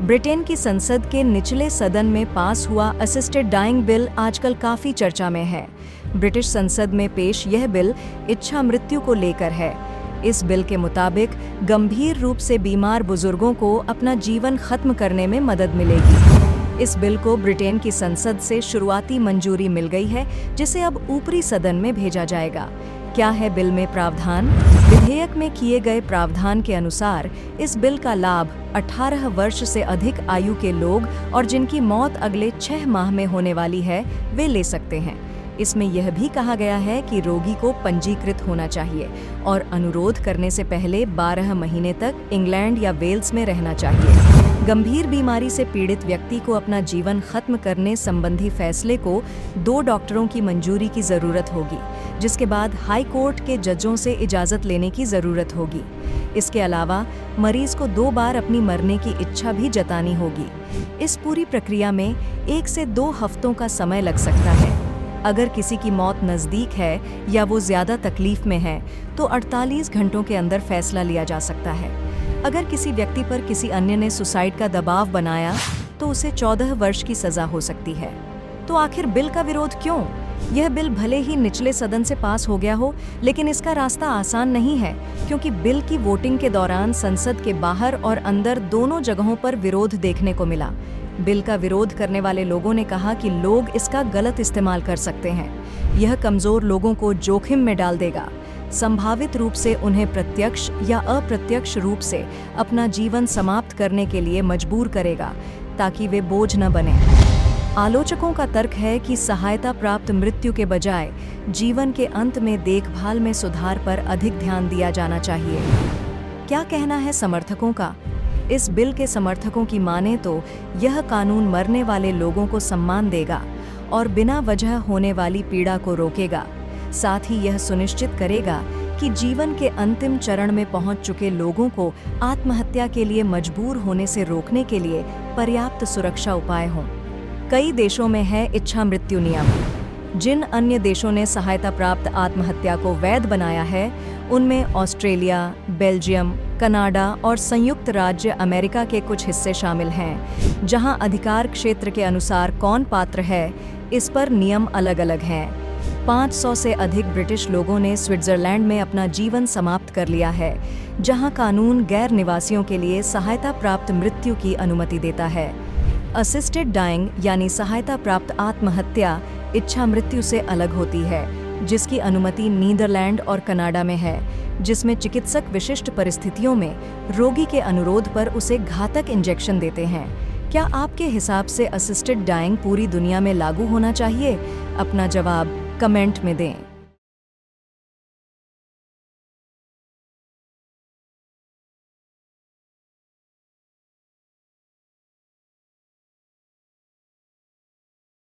Britain की संसद के निचले सदन में पास हुआ असिस्टेड डाइंग बिल आजकल काफी चर्चा में है। ब्रिटिश संसद में पेश यह बिल इच्छा मृत्यु को लेकर है। इस बिल के मुताबिक गंभीर रूप से बीमार बुजुर्गों को अपना जीवन खत्म करने में मदद मिलेगी। इस बिल को ब्रिटेन की संसद से शुरुआती मंजूरी मिल गई है, जिसे अब ऊपरी सदन में भेजा जाएगा। क्या है बिल में प्रावधान? विधेयक में किए गए प्रावधान के अनुसार इस बिल का लाभ 18 वर्ष से अधिक आयु के लोग और जिनकी मौत अगले 6 माह में होने वाली है, वे ले सकते हैं। इसमें यह भी कहा गया है कि रोगी को पंजीकृत होना चाहिए और अनुरोध करने से पहले 12 महीने तक इंग्लैंड या वेल्स में रहना चाहिए। गंभीर बीमारी से पीड़ित व्यक्ति को अपना जीवन खत्म करने संबंधी फैसले को 2 डॉक्टरों की मंजूरी की जरूरत होगी, जिसके बाद हाई कोर्ट के जजों से इजाजत लेने की जरूरत होगी। इसके अलावा मरीज को 2 बार अपनी मरने की इच्छा भी जतानी होगी। इस पूरी प्रक्रिया में 1 से 2 हफ्तों का समय लग सकता है। अगर किसी की मौत नज़दीक है या वो ज़्यादा तकलीफ में है, तो 48 घंटों के अंदर फैसला लिया जा सकता है। अगर किसी व्यक्ति पर किसी अन्य ने सुसाइड का दबाव बनाया, तो उसे 14 वर्ष की सज़ा हो सकती है। तो आखिर बिल का विरोध क्यों? यह बिल भले ही निचले सदन से पास हो गया हो, लेकिन इसका रास्ता आसान नहीं है, क्योंकि बिल की वोटिंग के दौरान संसद के बाहर और अंदर दोनों जगहों पर विरोध देखने को मिला। बिल का विरोध करने वाले लोगों ने कहा कि लोग इसका गलत इस्तेमाल कर सकते हैं। यह कमजोर लोगों को जोखिम में डाल देगा, संभावित रूप से उन्हें प्रत्यक्ष या अप्रत्यक्ष रूप से अपना जीवन समाप्त करने के लिए मजबूर करेगा, ताकि वे बोझ न बने। आलोचकों का तर्क है कि सहायता प्राप्त मृत्यु के बजाय जीवन के अंत में देखभाल में सुधार पर अधिक ध्यान दिया जाना चाहिए। क्या कहना है समर्थकों का? इस बिल के समर्थकों की माने तो यह कानून मरने वाले लोगों को सम्मान देगा और बिना वजह होने वाली पीड़ा को रोकेगा। साथ ही यह सुनिश्चित करेगा कि जीवन के अंतिम चरण में पहुंच चुके लोगों को आत्महत्या के लिए मजबूर होने से रोकने के लिए पर्याप्त सुरक्षा उपाय हों। कई देशों में है इच्छा मृत्यु नियम। जिन अन्य देशों ने सहायता प्राप्त आत्महत्या को वैध बनाया है, उनमें ऑस्ट्रेलिया, बेल्जियम, कनाडा और संयुक्त राज्य अमेरिका के कुछ हिस्से शामिल हैं, जहां अधिकार क्षेत्र के अनुसार कौन पात्र है, इस पर नियम अलग-अलग हैं। 500 से अधिक ब्रिटिश लोगों ने स्विट्जरलैंड में अपना जीवन समाप्त कर लिया है, जहां कानून गैर निवासियों के लिए सहायता प्राप्त मृत्यु की अनुमति देता है। असिस्टेड डाइंग यानी सहायता प्राप्त आत्महत्या इच्छा मृत्यु से अलग होती है, जिसकी अनुमति नीदरलैंड और कनाडा में है, जिसमें चिकित्सक विशिष्ट परिस्थितियों में रोगी के अनुरोध पर उसे घातक इंजेक्शन देते हैं। क्या आपके हिसाब से असिस्टेड डाइंग पूरी दुनिया में लागू होना चाहिए? अपना जवाब कमेंट में दें।